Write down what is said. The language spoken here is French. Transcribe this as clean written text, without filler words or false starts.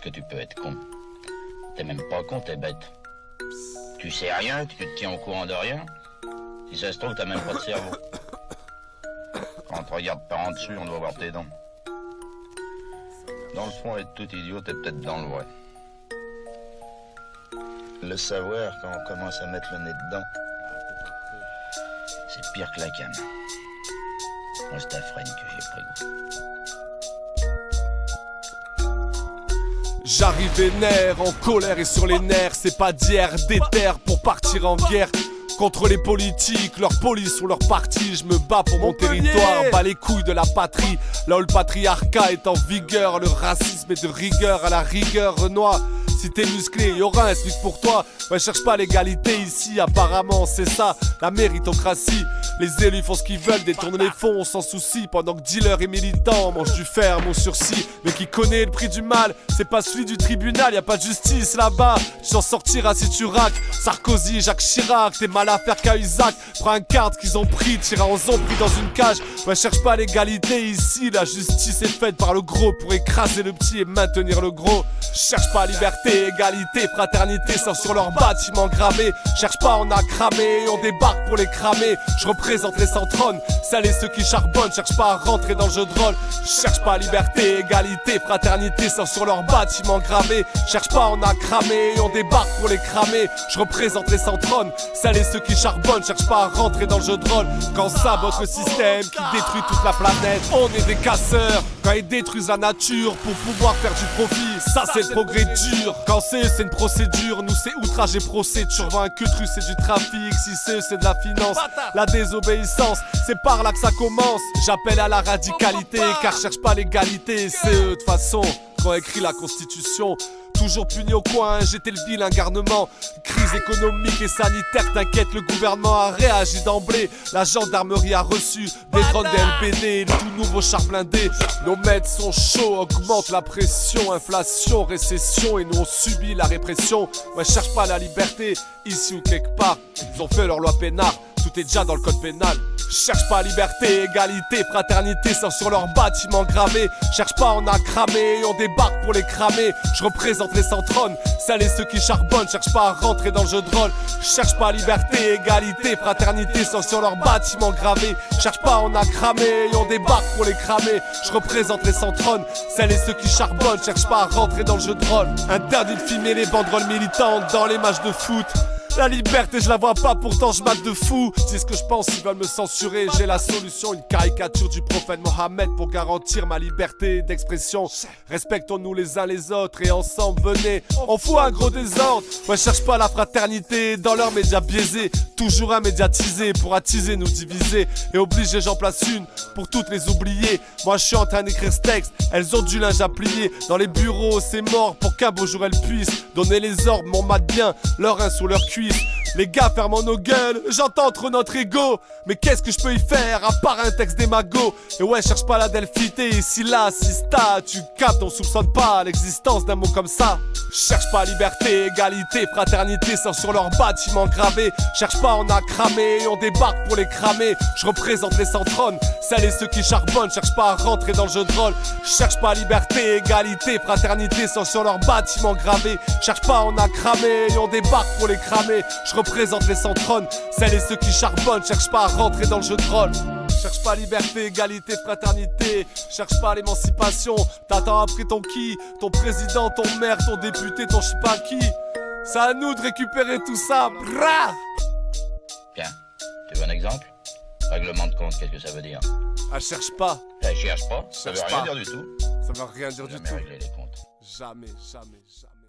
Est-ce que tu peux être con? T'es même pas con, t'es bête. Tu sais rien, tu te tiens au courant de rien. Si ça se trouve, t'as même pas de cerveau. Quand on te regarde par en dessus, on doit voir tes dents. Dans le fond, être tout idiot, t'es peut-être dans le vrai. Le savoir, quand on commence à mettre le nez dedans, c'est pire que la canne. Moi, c'est à freine que j'ai pris goût. J'arrive vénère, en colère et sur les nerfs. C'est pas d'hier, déterre pour partir en guerre contre les politiques, leur police ou leur parti. Je me bats pour mon territoire, bats les couilles de la patrie. Là où le patriarcat est en vigueur, le racisme est de rigueur à la rigueur. Renoir, si t'es musclé, y'aura un SMIC pour toi. Ouais, cherche pas l'égalité ici, apparemment c'est ça, la méritocratie. Les élus font ce qu'ils veulent, détournent les fonds sans souci. Pendant que dealers et militants mangent du fer, mon sursis. Mais qui connaît le prix du mal, c'est pas celui du tribunal, y a pas de justice là-bas. Tu t'en sortiras si tu raques. Sarkozy, Jacques Chirac, t'es mal à faire qu'à Isaac. Prends un carte qu'ils ont pris, tira en zombie dans une cage. Ouais, cherche pas l'égalité ici, la justice est faite par le gros pour écraser le petit et maintenir le gros. Cherche pas liberté, égalité, fraternité, sans sur leur bâtiment gravé. Cherche pas, on a cramé, on débarque pour les cramer. Je représente les sans trône, celles et ceux qui charbonnent. Cherche pas à rentrer dans le jeu de rôle. Cherche pas liberté, égalité, fraternité, sans sur leur bâtiment gravé. Cherche pas, on a cramé, on débarque pour les cramer. Je représente les sans trône, celles et ceux qui charbonnent. Cherche pas à rentrer dans le jeu de rôle. Quand sabote le système qui détruit toute la planète, on est des casseurs. Quand ils détruisent la nature pour pouvoir faire du profit, ça c'est le progrès dur. Quand c'est une procédure, nous c'est outrage et procès. Tu revends un queutru, c'est du trafic. Si c'est de la finance, la désobéissance, c'est par là que ça commence. J'appelle à la radicalité, car cherche pas l'égalité. C'est eux de toute façon qui ont écrit la constitution. Toujours puni au coin, j'étais le vilain garnement. Crise économique et sanitaire, t'inquiète, le gouvernement a réagi d'emblée. La gendarmerie a reçu des drones des LBD, le tout nouveau char blindé. Nos maîtres sont chauds, augmente la pression, inflation, récession, et nous on subit la répression. Ouais, cherche pas la liberté, ici ou quelque part. Ils ont fait leur loi pénale, tout est déjà dans le code pénal. Cherche pas liberté, égalité, fraternité, sans sur leur bâtiment gravé. Cherche pas, on a cramé, on débarque pour les cramer. Je représente les sans trône, celles et ceux qui charbonnent. Cherche pas à rentrer dans le jeu de rôle. Cherche pas liberté, égalité, fraternité, sans sur leur bâtiment gravé. Cherche pas, on a cramé, on débarque pour les cramer. Je représente les sans trône, celles et ceux qui charbonnent. Cherche pas à rentrer dans le jeu de rôle. Interdit de filmer les banderoles militantes dans les matchs de foot. La liberté je la vois pas, pourtant je mate de fou. C'est ce que je pense, ils veulent me censurer. J'ai la solution, une caricature du prophète Mohammed pour garantir ma liberté d'expression. Respectons-nous les uns les autres et ensemble venez, on fout un gros désordre. Ouais, cherche pas la fraternité dans leurs médias biaisés. Toujours un médiatisé pour attiser, nous diviser. Et obliger, j'en place une pour toutes les oublier. Moi je suis en train d'écrire ce texte, elles ont du linge à plier. Dans les bureaux c'est mort pour qu'un beau jour elles puissent donner les ordres, mon mat bien, leur un sous leur cuisse. Les gars ferment nos gueules, j'entends trop notre ego. Mais qu'est-ce que je peux y faire à part un texte démago? Et ouais, cherche pas la delphité, ici là, sista. Tu captes, on soupçonne pas l'existence d'un mot comme ça. Cherche pas liberté, égalité, fraternité, sans sur leur bâtiment gravé. Cherche pas, on a cramé, on débarque pour les cramer. Je représente les sans trône, celles et ceux qui charbonnent. Cherche pas à rentrer dans le jeu de rôle. Cherche pas liberté, égalité, fraternité, sans sur leur bâtiment gravé. Cherche pas, on a cramé, on débarque pour les cramer. Je représente les sans trône, celles et ceux qui charbonnent. Cherche pas à rentrer dans le jeu de rôle. Cherche pas liberté, égalité, fraternité. Cherche pas l'émancipation. T'attends après ton qui? Ton président, ton maire, ton député, ton je sais pas qui. C'est à nous de récupérer tout ça. Bra! Tiens, tu veux un exemple? Règlement de compte, qu'est-ce que ça veut dire? Ah, cherche pas. Ça cherche pas, ça veut Cherche rien pas. dire du tout. Ça veut rien dire du Jamais tout. régler les comptes. Jamais, jamais, jamais.